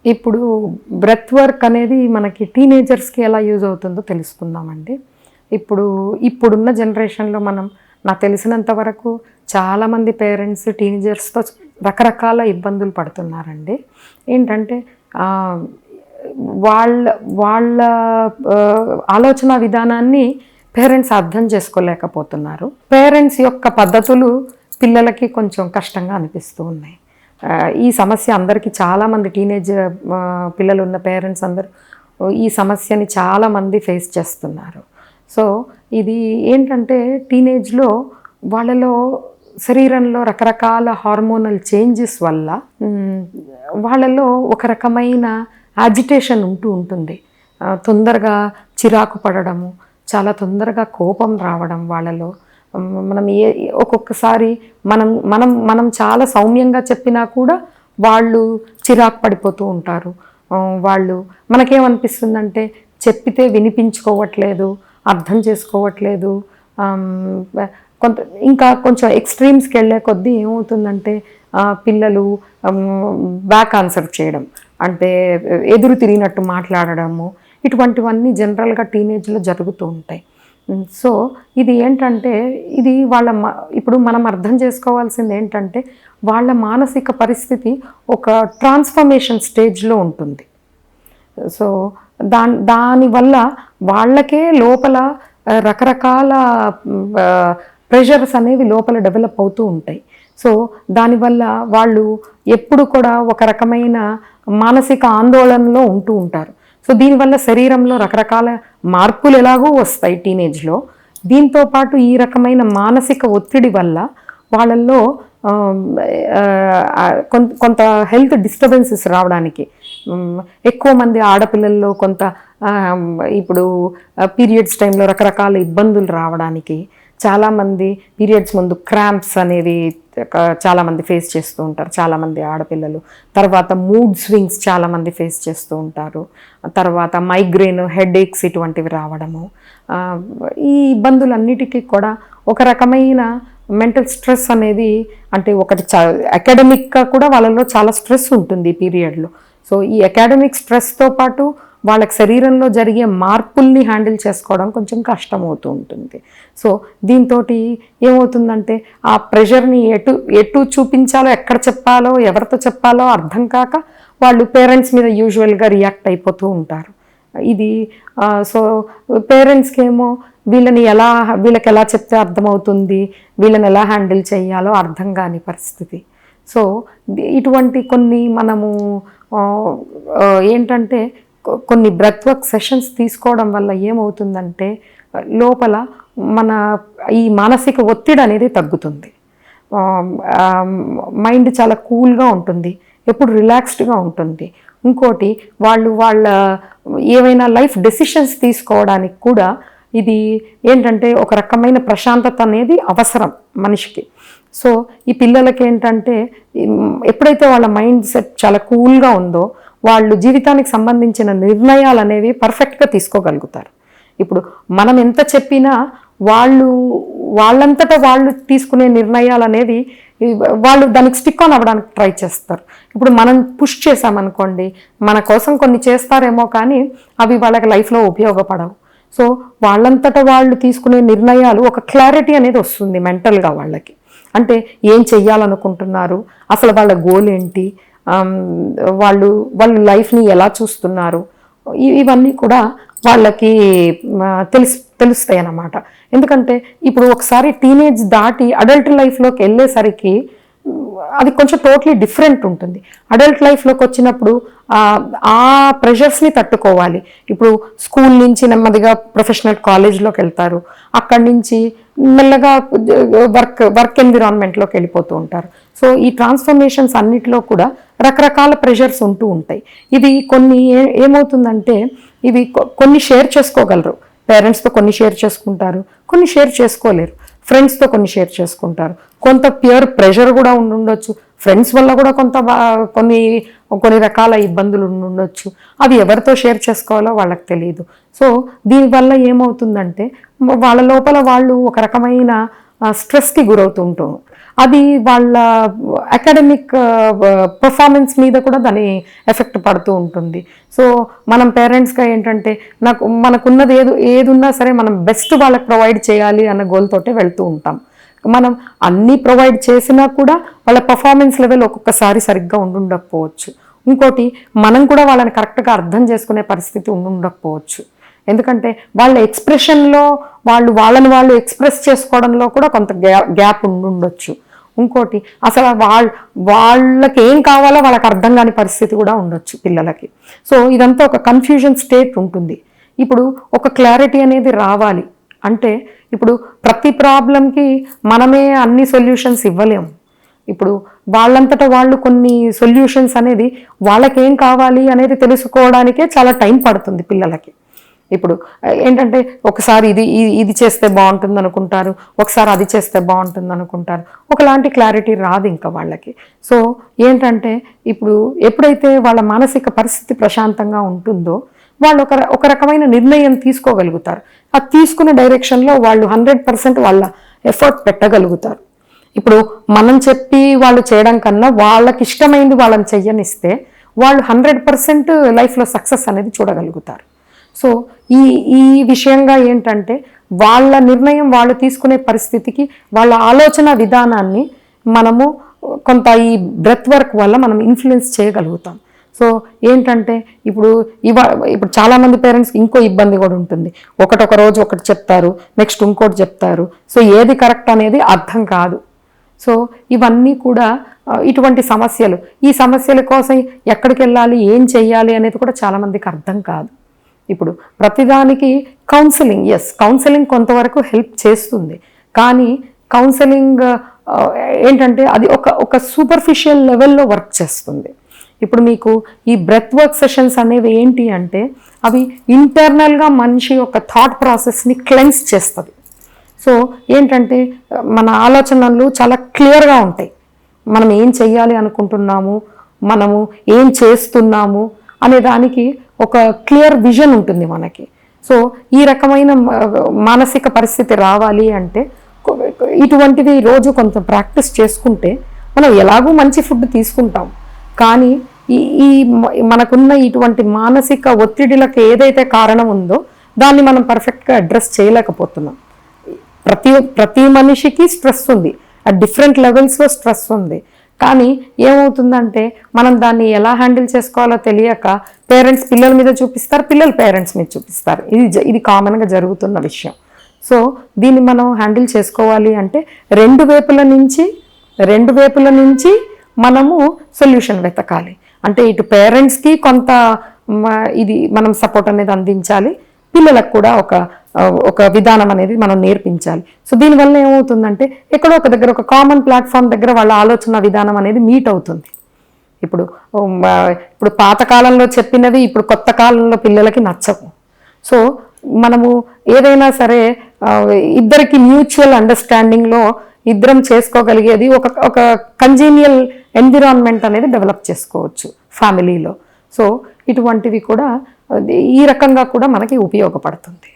ఇప్పుడు breath work అనేది మనకి టీనేజర్స్కి ఎలా యూజ్ అవుతుందో తెలుసుకుందామండి. ఇప్పుడున్న జనరేషన్లో నాకు తెలిసినంత వరకు చాలామంది పేరెంట్స్ టీనేజర్స్తో రకరకాల ఇబ్బందులు పడుతున్నారండి. ఏంటంటే వాళ్ళ వాళ్ళ ఆలోచన విధానాన్ని పేరెంట్స్ అర్థం చేసుకోలేకపోతున్నారు. పేరెంట్స్ యొక్క పద్ధతులు పిల్లలకి కొంచెం కష్టంగా అనిపిస్తూ ఉన్నాయి. ఈ సమస్య అందరికీ చాలామంది టీనేజ్ పిల్లలు ఉన్న పేరెంట్స్ అందరూ ఈ సమస్యని చాలామంది ఫేస్ చేస్తున్నారు. సో ఇది ఏంటంటే టీనేజ్లో వాళ్ళలో శరీరంలో రకరకాల హార్మోనల్ చేంజెస్ వల్ల వాళ్ళలో ఒక రకమైన యాజిటేషన్ ఉంటుంది. తొందరగా చిరాకు పడడము, చాలా తొందరగా కోపం రావడం వాళ్ళలో. మనం ఒక్కొక్కసారి మనం చాలా సౌమ్యంగా చెప్పినా కూడా వాళ్ళు చిరాకు పడిపోతూ ఉంటారు. వాళ్ళు మనకేమనిపిస్తుందంటే చెప్పితే వినిపించుకోవట్లేదు, అర్థం చేసుకోవట్లేదు. కొంచెం ఎక్స్ట్రీమ్స్కి వెళ్ళే కొద్దీ ఏమవుతుందంటే పిల్లలు బ్యాక్ ఆన్సర్ చేయడం, అంటే ఎదురు తిరిగినట్టు మాట్లాడడము, ఇటువంటివన్నీ జనరల్గా టీనేజ్లో జరుగుతూ ఉంటాయి. సో ఇది ఏంటంటే ఇప్పుడు మనం అర్థం చేసుకోవాల్సింది ఏంటంటే వాళ్ళ మానసిక పరిస్థితి ఒక ట్రాన్స్ఫర్మేషన్ స్టేజ్లో ఉంటుంది. సో దానివల్ల వాళ్ళకే లోపల రకరకాల ప్రెషర్స్ అనేవి లోపల డెవలప్ అవుతూ ఉంటాయి. సో దానివల్ల వాళ్ళు ఎప్పుడు కూడా ఒక రకమైన మానసిక ఆందోళనలో ఉంటూ ఉంటారు. సో దీనివల్ల శరీరంలో రకరకాల మార్పులు ఎలాగో వస్తాయి టీనేజ్లో. దీంతోపాటు ఈ రకమైన మానసిక ఒత్తిడి వల్ల వాళ్ళల్లో కొంత హెల్త్ డిస్టర్బెన్సెస్ రావడానికి, ఎక్కువ మంది ఆడపిల్లల్లో కొంత ఇప్పుడు పీరియడ్స్ టైంలో రకరకాల ఇబ్బందులు రావడానికి, చాలామంది పీరియడ్స్ ముందు క్రాంప్స్ అనేవి చాలామంది ఫేస్ చేస్తూ ఉంటారు, చాలామంది ఆడపిల్లలు. తర్వాత మూడ్ స్వింగ్స్ చాలామంది ఫేస్ చేస్తూ ఉంటారు. తర్వాత మైగ్రేన్, హెడేక్స్ ఇటువంటివి రావడము. ఈ ఇబ్బందులన్నిటికీ కూడా ఒక రకమైన మెంటల్ స్ట్రెస్ అనేది, అంటే ఒకటి అకాడమిక్గా కూడా వాళ్ళలో చాలా స్ట్రెస్ ఉంటుంది ఈ పీరియడ్లో. సో ఈ అకాడమిక్ స్ట్రెస్తో పాటు వాళ్ళకి శరీరంలో జరిగే మార్పుల్ని హ్యాండిల్ చేసుకోవడం కొంచెం కష్టమవుతూ ఉంటుంది. సో దీంతో ఏమవుతుందంటే ఆ ప్రెషర్ని ఎటు చూపించాలో, ఎక్కడ చెప్పాలో, ఎవరితో చెప్పాలో అర్థం కాక వాళ్ళు పేరెంట్స్ మీద యూజువల్గా రియాక్ట్ అయిపోతూ ఉంటారు. ఇది సో పేరెంట్స్కి ఏమో వీళ్ళకి ఎలా చెప్తే అర్థమవుతుంది, వీళ్ళని ఎలా హ్యాండిల్ చేయాలో అర్థం కాని పరిస్థితి. సో ఇటువంటి కొన్ని మనము ఏంటంటే కొన్ని బ్రెత్ వర్క్ సెషన్స్ తీసుకోవడం వల్ల ఏమవుతుందంటే లోపల ఈ మానసిక ఒత్తిడి అనేది తగ్గుతుంది. మైండ్ చాలా కూల్గా ఉంటుంది, ఎప్పుడు రిలాక్స్డ్గా ఉంటుంది. ఇంకోటి వాళ్ళ ఏవైనా లైఫ్ డెసిషన్స్ తీసుకోవడానికి కూడా ఇది ఏంటంటే ఒక రకమైన ప్రశాంతత అనేది అవసరం మనిషికి. సో ఈ పిల్లలకి ఏంటంటే ఎప్పుడైతే వాళ్ళ మైండ్ సెట్ చాలా కూల్గా ఉందో వాళ్ళు జీవితానికి సంబంధించిన నిర్ణయాలు అనేవి పర్ఫెక్ట్గా తీసుకోగలుగుతారు. ఇప్పుడు మనం ఎంత చెప్పినా వాళ్ళంతటా వాళ్ళు తీసుకునే నిర్ణయాలు అనేవి వాళ్ళు దానికి స్టిక్ ఆన్ అవ్వడానికి ట్రై చేస్తారు. ఇప్పుడు మనం పుష్ చేసామనుకోండి, మన కోసం కొన్ని చేస్తారేమో కానీ అవి వాళ్ళకి లైఫ్లో ఉపయోగపడవు. సో వాళ్ళంతటా వాళ్ళు తీసుకునే నిర్ణయాలు ఒక క్లారిటీ అనేది వస్తుంది మెంటల్గా వాళ్ళకి. అంటే ఏం చెయ్యాలనుకుంటున్నారు, అసలు వాళ్ళ గోల్ ఏంటి, వాళ్ళు లైఫ్ని ఎలా చూస్తున్నారు, ఇవన్నీ కూడా వాళ్ళకి తెలుస్తాయి అన్నమాట. ఎందుకంటే ఇప్పుడు ఒకసారి టీనేజ్ దాటి అడల్ట్ లైఫ్లోకి వెళ్ళేసరికి అది కొంచెం టోటలీ డిఫరెంట్ ఉంటుంది. అడల్ట్ లైఫ్లోకి వచ్చినప్పుడు ఆ ప్రెషర్స్ని తట్టుకోవాలి. ఇప్పుడు స్కూల్ నుంచి నెమ్మదిగా ప్రొఫెషనల్ కాలేజ్లోకి వెళ్తారు, అక్కడి నుంచి మెల్లగా వర్క్ ఎన్విరాన్మెంట్లోకి వెళ్ళిపోతూ ఉంటారు. సో ఈ ట్రాన్స్ఫర్మేషన్స్ అన్నిటిలో కూడా రకరకాల ప్రెషర్స్ ఉంటూ ఉంటాయి. ఇది కొన్ని ఏమవుతుందంటే ఇవి కొన్ని షేర్ చేసుకోగలరు, పేరెంట్స్తో కొన్ని షేర్ చేసుకుంటారు, కొన్ని షేర్ చేసుకోలేరు, ఫ్రెండ్స్తో కొన్ని షేర్ చేసుకుంటారు, కొంత ప్యూర్ ప్రెషర్ కూడా ఉండొచ్చు, ఫ్రెండ్స్ వల్ల కూడా కొన్ని రకాల ఇబ్బందులు ఉండొచ్చు. అవి ఎవరితో షేర్ చేసుకోవాలో వాళ్ళకి తెలియదు. సో దీనివల్ల ఏమవుతుందంటే వాళ్ళ లోపల వాళ్ళు ఒక రకమైన స్ట్రెస్కి గురవుతుంటారు. అది వాళ్ళ అకాడమిక్ పర్ఫార్మెన్స్ మీద కూడా దాని ఎఫెక్ట్ పడుతూ ఉంటుంది. సో మనం పేరెంట్స్గా ఏంటంటే మనకున్నది ఏది ఉన్నా సరే మనం బెస్ట్ వాళ్ళకి ప్రొవైడ్ చేయాలి అన్న గోల్ తోటే వెళ్తూ ఉంటాం. మనం అన్నీ ప్రొవైడ్ చేసినా కూడా వాళ్ళ పర్ఫార్మెన్స్ లెవెల్ ఒక్కొక్కసారి సరిగ్గా ఉండకపోవచ్చు. ఇంకోటి మనం కూడా వాళ్ళని కరెక్ట్గా అర్థం చేసుకునే పరిస్థితి ఉండకపోవచ్చు. ఎందుకంటే వాళ్ళ ఎక్స్ప్రెషన్లో వాళ్ళని వాళ్ళు ఎక్స్ప్రెస్ చేసుకోవడంలో కూడా కొంత గ్యాప్ ఉండొచ్చు. ఇంకోటి అసలు వాళ్ళకి ఏం కావాలో వాళ్ళకి అర్థం కాని పరిస్థితి కూడా ఉండొచ్చు పిల్లలకి. సో ఇదంతా ఒక కన్ఫ్యూజన్ స్టేట్ ఉంటుంది. ఇప్పుడు ఒక క్లారిటీ అనేది రావాలి అంటే ఇప్పుడు ప్రతి ప్రాబ్లంకి మనమే అన్ని సొల్యూషన్స్ ఇవ్వలేము. ఇప్పుడు వాళ్ళంతటా వాళ్ళు కొన్ని సొల్యూషన్స్ అనేది వాళ్ళకేం కావాలి అనేది తెలుసుకోవడానికే చాలా టైం పడుతుంది పిల్లలకి. ఇప్పుడు ఏంటంటే ఒకసారి ఇది చేస్తే బాగుంటుంది అనుకుంటారు, ఒకసారి అది చేస్తే బాగుంటుంది అనుకుంటారు, ఒకలాంటి క్లారిటీ రాదు ఇంకా వాళ్ళకి. సో ఏంటంటే ఇప్పుడు ఎప్పుడైతే వాళ్ళ మానసిక పరిస్థితి ప్రశాంతంగా ఉంటుందో వాళ్ళు ఒక రకమైన నిర్ణయం తీసుకోగలుగుతారు. అది తీసుకున్న డైరెక్షన్లో వాళ్ళు 100% వాళ్ళ ఎఫర్ట్ పెట్టగలుగుతారు. ఇప్పుడు మనం చెప్పి వాళ్ళు చేయడం కన్నా వాళ్ళకి ఇష్టమైంది వాళ్ళని చెయ్యనిస్తే వాళ్ళు 100% లైఫ్లో సక్సెస్ అనేది చూడగలుగుతారు. సో ఈ విషయంగా ఏంటంటే వాళ్ళ నిర్ణయం వాళ్ళు తీసుకునే పరిస్థితికి వాళ్ళ ఆలోచన విధానాన్ని మనము కొంత ఈ బ్రెత్ వర్క్ వల్ల మనం ఇన్ఫ్లుయెన్స్ చేయగలుగుతాం. సో ఏంటంటే ఇప్పుడు చాలామంది పేరెంట్స్కి ఇంకో ఇబ్బంది కూడా ఉంటుంది. ఒక రోజు ఒకటి చెప్తారు, నెక్స్ట్ ఇంకోటి చెప్తారు. సో ఏది కరెక్ట్ అనేది అర్థం కాదు. సో ఇవన్నీ కూడా ఇటువంటి సమస్యలు. ఈ సమస్యల కోసం ఎక్కడికి వెళ్ళాలి, ఏం చెయ్యాలి అనేది కూడా చాలామందికి అర్థం కాదు. ఇప్పుడు ప్రతిదానికి కౌన్సిలింగ్ కొంతవరకు హెల్ప్ చేస్తుంది. కానీ కౌన్సిలింగ్ ఏంటంటే అది ఒక సూపర్ఫిషియల్ లెవెల్లో వర్క్ చేస్తుంది. ఇప్పుడు మీకు ఈ బ్రెత్ వర్క్ సెషన్స్ అనేవి ఏంటి అంటే అవి ఇంటర్నల్గా మనిషి యొక్క థాట్ ప్రాసెస్ని క్లెన్స్ చేస్తుంది. సో ఏంటంటే మన ఆలోచనలు చాలా క్లియర్గా ఉంటాయి. మనం ఏం చెయ్యాలి అనుకుంటున్నాము, మనము ఏం చేస్తున్నాము అనే దానికి ఒక క్లియర్ విజన్ ఉంటుంది మనకి. సో ఈ రకమైన మానసిక పరిస్థితి రావాలి అంటే ఇటువంటిది రోజు కొంచెం ప్రాక్టీస్ చేసుకుంటే మనం ఎలాగూ మంచి ఫుడ్ తీసుకుంటాం. కానీ ఈ మనకున్న ఇటువంటి మానసిక ఒత్తిడిలకు ఏదైతే కారణం ఉందో దాన్ని మనం పర్ఫెక్ట్గా అడ్రస్ చేయలేకపోతున్నాం. ప్రతి మనిషికి స్ట్రెస్ ఉంది, డిఫరెంట్ లెవెల్స్లో స్ట్రెస్ ఉంది. కానీ ఏమవుతుందంటే మనం దాన్ని ఎలా హ్యాండిల్ చేసుకోవాలో తెలియక పేరెంట్స్ పిల్లల మీద చూపిస్తారు, పిల్లలు పేరెంట్స్ మీద చూపిస్తారు. ఇది కామన్గా జరుగుతున్న విషయం. సో దీన్ని మనం హ్యాండిల్ చేసుకోవాలి అంటే రెండు వైపుల నుంచి మనము సొల్యూషన్ వెతకాలి. అంటే ఇటు పేరెంట్స్కి కొంత మనం సపోర్ట్ అనేది అందించాలి, పిల్లలకు కూడా ఒక విధానం అనేది మనం నేర్పించాలి. సో దీనివల్ల ఏమవుతుందంటే ఎక్కడో ఒక దగ్గర ఒక కామన్ ప్లాట్ఫామ్ దగ్గర వాళ్ళ ఆలోచన విధానం అనేది మీట్ అవుతుంది. ఇప్పుడు పాతకాలంలో చెప్పినవి ఇప్పుడు కొత్త కాలంలో పిల్లలకి నచ్చవు. సో మనము ఏదైనా సరే ఇద్దరికి మ్యూచువల్ అండర్స్టాండింగ్లో ఇద్దరం చేసుకోగలిగేది ఒక కంజీనియల్ ఎన్విరాన్మెంట్ అనేది డెవలప్ చేసుకోవచ్చు ఫ్యామిలీలో. సో ఇటువంటివి కూడా ఈ రకంగా కూడా మనకి ఉపయోగపడుతుంది.